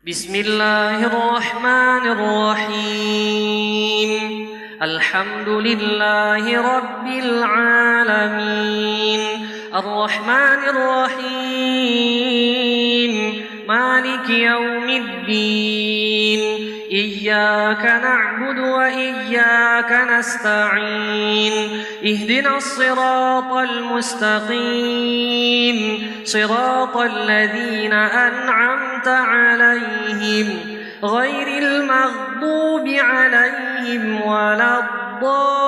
بسم الله الرحمن الرحيم. الحمد لله رب العالمين، الرحمن الرحيم، مالك يوم الدين. إياك نعبد وإياك نستعين، اهدنا الصراط المستقيم، صراط الذين أنعمت عليهم غير المغضوب عليهم ولا الضالين.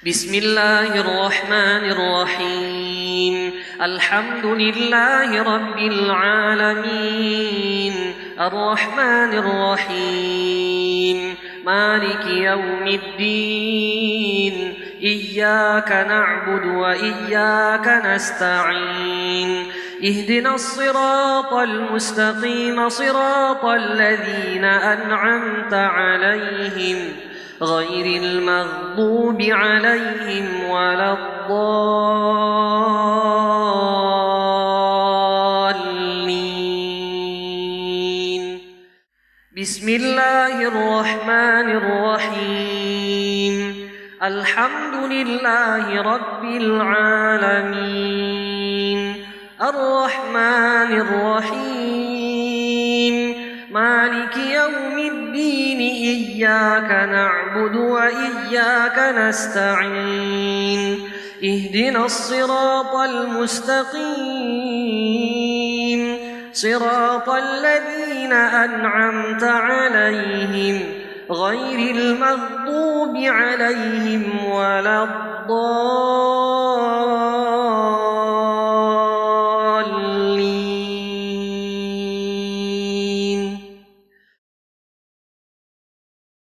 بسم الله الرحمن الرحيم. الحمد لله رب العالمين، الرحمن الرحيم، مالك يوم الدين. إياك نعبد وإياك نستعين، اهدنا الصراط المستقيم، صراط الذين أنعمت عليهم غير المغضوب عليهم ولا الضالين. بسم الله الرحمن الرحيم. الحمد لله رب العالمين، الرحمن الرحيم، مالك يوم الدين. إياك نعبد وإياك نستعين، اهدنا الصراط المستقيم، صراط الذين أنعمت عليهم غير المغضوب عليهم ولا الضالين.